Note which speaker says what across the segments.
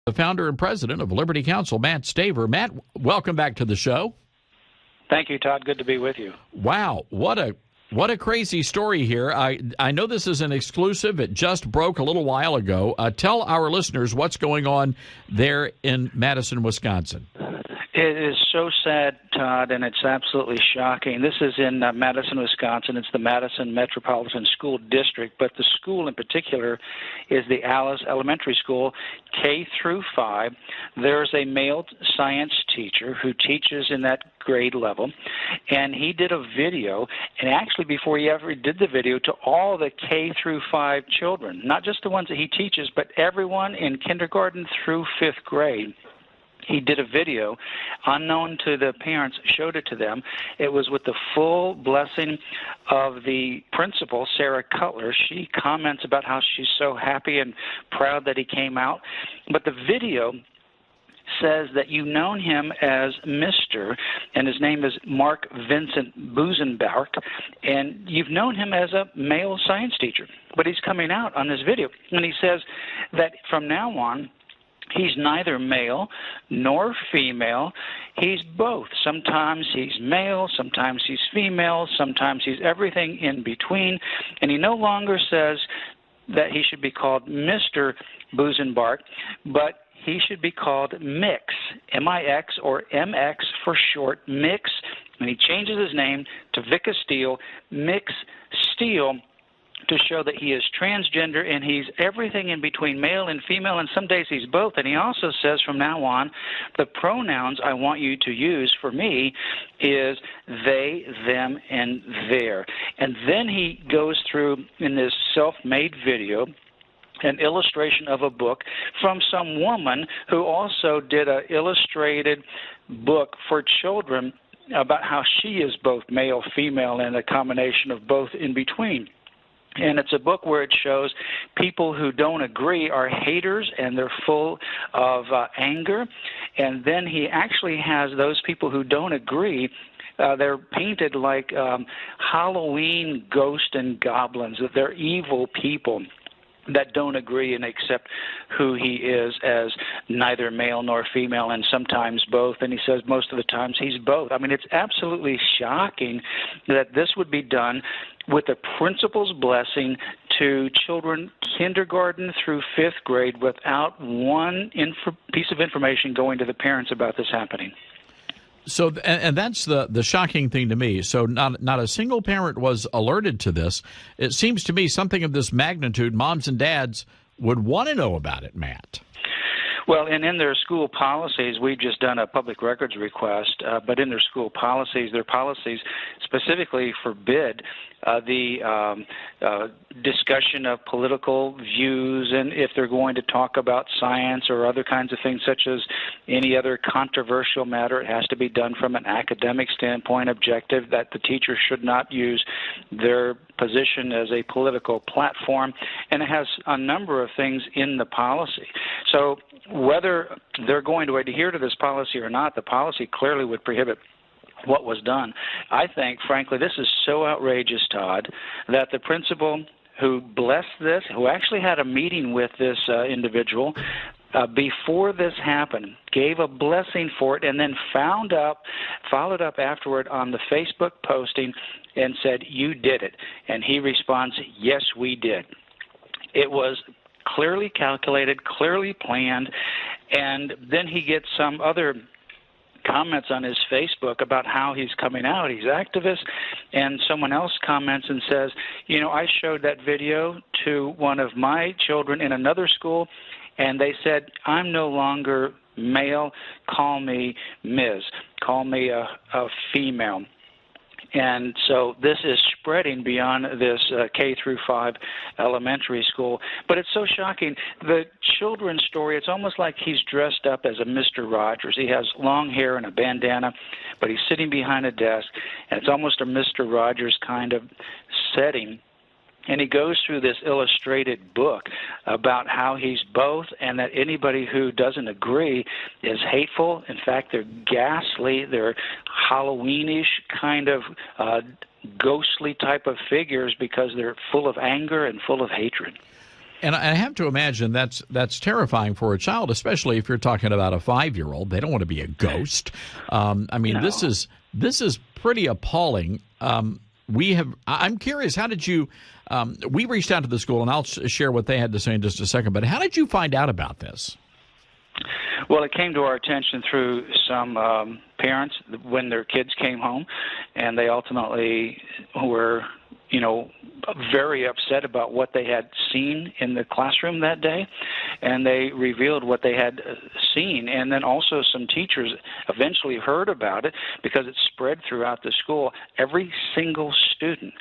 Speaker 1: The founder and president of Liberty Counsel, Matt Staver. Matt, welcome back to the show.
Speaker 2: Thank you, Todd. Good to be with you.
Speaker 1: Wow, what a crazy story here. I know this is an exclusive. It just broke a little while ago. Tell our listeners what's going on there in Madison, Wisconsin.
Speaker 2: It is so sad, Todd, and it's absolutely shocking. This is in Madison, Wisconsin. It's the Madison Metropolitan School District, but the school in particular is the Alice Elementary School, K through 5. There's a male science teacher who teaches in that grade level, and he did a video, and actually before he ever did the video, to all the K through 5 children, not just the ones that he teaches, but everyone in kindergarten through 5th grade. He did a video, unknown to the parents, showed it to them. It was with the full blessing of the principal, Sarah Cutler. She comments about how she's so happy and proud that he came out. But the video says that you've known him as Mr., and his name is Mark Vincent Busenbach, and you've known him as a male science teacher. But he's coming out on this video, and he says that from now on, he's neither male nor female. He's both. Sometimes he's male, sometimes he's female, sometimes he's everything in between. And he no longer says that he should be called Mr. Busenbach, but he should be called Mix, M-I-X or M-X for short, Mix. And he changes his name to Vicka Steele, Mix Steele, to show that he is transgender and he's everything in between male and female, and some days he's both. And he also says from now on, the pronouns I want you to use for me is they, them, and their. And then he goes through in this self-made video an illustration of a book from some woman who also did an illustrated book for children about how she is both male, female, and a combination of both in between. And it's a book where it shows people who don't agree are haters and they're full of anger. And then he actually has those people who don't agree, they're painted like Halloween ghosts and goblins, that they're evil people that don't agree and accept who he is as neither male nor female, and sometimes both. And he says most of the times he's both. I mean, it's absolutely shocking that this would be done with the principal's blessing to children kindergarten through 5th grade without one piece of information going to the parents about this happening.
Speaker 1: So, and that's the shocking thing to me. So not a single parent was alerted to this. It seems to me something of this magnitude, moms and dads would want to know about it, Matt.
Speaker 2: Well, and in their school policies, we've just done a public records request, but in their school policies, their policies specifically forbid the discussion of political views, and if they're going to talk about science or other kinds of things such as any other controversial matter, it has to be done from an academic standpoint, objective, that the teacher should not use their position as a political platform, and it has a number of things in the policy. So whether they're going to adhere to this policy or not, the policy clearly would prohibit what was done. I think, frankly, this is so outrageous, Todd, that the principal who blessed this, who actually had a meeting with this individual before this happened, gave a blessing for it, and then followed up afterward on the Facebook posting and said, "You did it." And he responds, "Yes, we did." It was clearly calculated, clearly planned, and then he gets some other comments on his Facebook about how he's coming out. He's activist, and someone else comments and says, you know, I showed that video to one of my children in another school, and they said, I'm no longer male, call me Ms., call me a female. And so this is spreading beyond this K through 5 elementary school. But it's so shocking. The children's story, it's almost like he's dressed up as a Mr. Rogers. He has long hair and a bandana, but he's sitting behind a desk, and it's almost a Mr. Rogers kind of setting. And he goes through this illustrated book about how he's both, and that anybody who doesn't agree is hateful. In fact, they're ghastly. They're Halloweenish kind of ghostly type of figures because they're full of anger and full of hatred.
Speaker 1: And I have to imagine that's terrifying for a child, especially if you're talking about a 5-year-old. They don't want to be a ghost. I mean,
Speaker 2: No.
Speaker 1: this is pretty appalling. I'm curious, how did you? We reached out to the school, and I'll share what they had to say in just a second. But how did you find out about this?
Speaker 2: Well, it came to our attention through some parents when their kids came home, and they ultimately were, very upset about what they had seen in the classroom that day, and they revealed what they had seen. And then also some teachers eventually heard about it because it spread throughout the school. Every single student,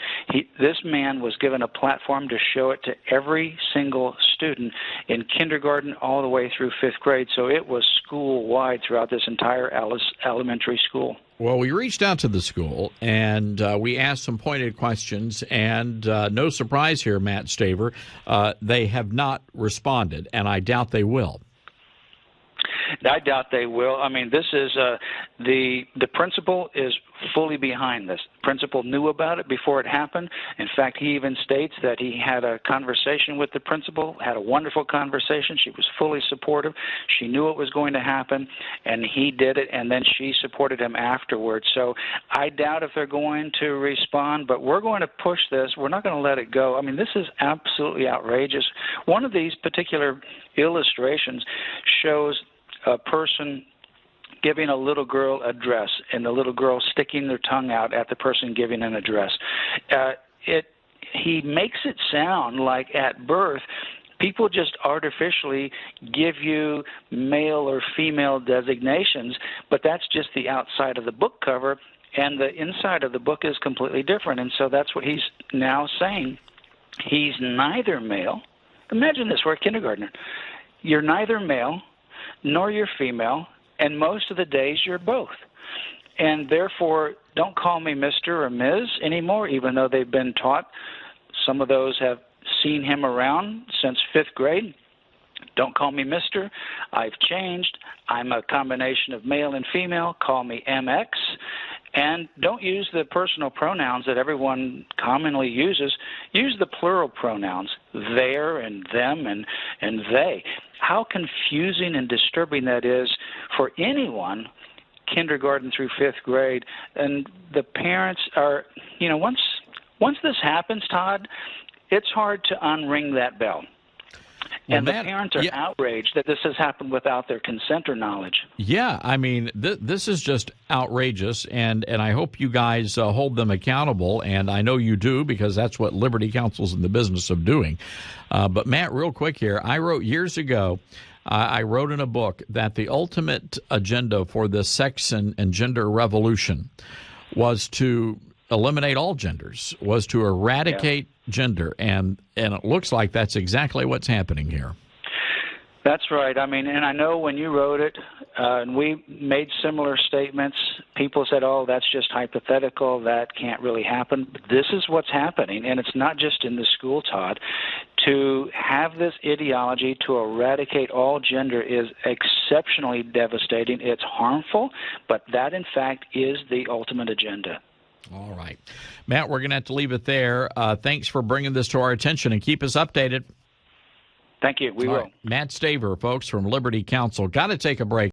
Speaker 2: this man was given a platform to show it to every single student in kindergarten all the way through 5th grade. So it was school-wide throughout this entire elementary school.
Speaker 1: Well, we reached out to the school, and we asked some pointed questions, and no surprise here, Matt Staver, they have not responded, and I doubt they will.
Speaker 2: I doubt they will. I mean, this is the principal is fully behind this. The principal knew about it before it happened. In fact, he even states that he had a conversation with the principal, had a wonderful conversation. She was fully supportive. She knew it was going to happen, and he did it, and then she supported him afterwards. So I doubt if they're going to respond, but we're going to push this. We're not going to let it go. I mean, this is absolutely outrageous. One of these particular illustrations shows a person giving a little girl a dress, and the little girl sticking their tongue out at the person giving an address. He makes it sound like at birth people just artificially give you male or female designations, but that's just the outside of the book cover, and the inside of the book is completely different. And so that's what he's now saying. He's neither male. Imagine this, we're a kindergartner. You're neither male nor you're female, and most of the days you're both. And therefore, don't call me Mr. or Ms. anymore, even though they've been taught. Some of those have seen him around since 5th grade. Don't call me Mr. I've changed. I'm a combination of male and female. Call me MX. And don't use the personal pronouns that everyone commonly uses. Use the plural pronouns, their and them and they. How confusing and disturbing that is for anyone, kindergarten through 5th grade. And the parents are, once this happens, Todd, it's hard to unring that bell. And the parents are outraged that this has happened without their consent or knowledge.
Speaker 1: Yeah, I mean, this is just outrageous, and I hope you guys hold them accountable, and I know you do because that's what Liberty Counsel's in the business of doing. But, Matt, real quick here, I wrote years ago, I wrote in a book that the ultimate agenda for the sex and gender revolution was to eliminate all genders, was to eradicate gender, and it looks like that's exactly what's happening here.
Speaker 2: That's right. I mean, and I know when you wrote it, and we made similar statements, people said, oh, that's just hypothetical, that can't really happen. But this is what's happening, and it's not just in the school, Todd. To have this ideology to eradicate all gender is exceptionally devastating. It's harmful, but that, in fact, is the ultimate agenda.
Speaker 1: All right. Matt, we're going to have to leave it there. Thanks for bringing this to our attention, and keep us updated.
Speaker 2: Thank you. We will.
Speaker 1: Matt Staver, folks, from Liberty Counsel. Got to take a break.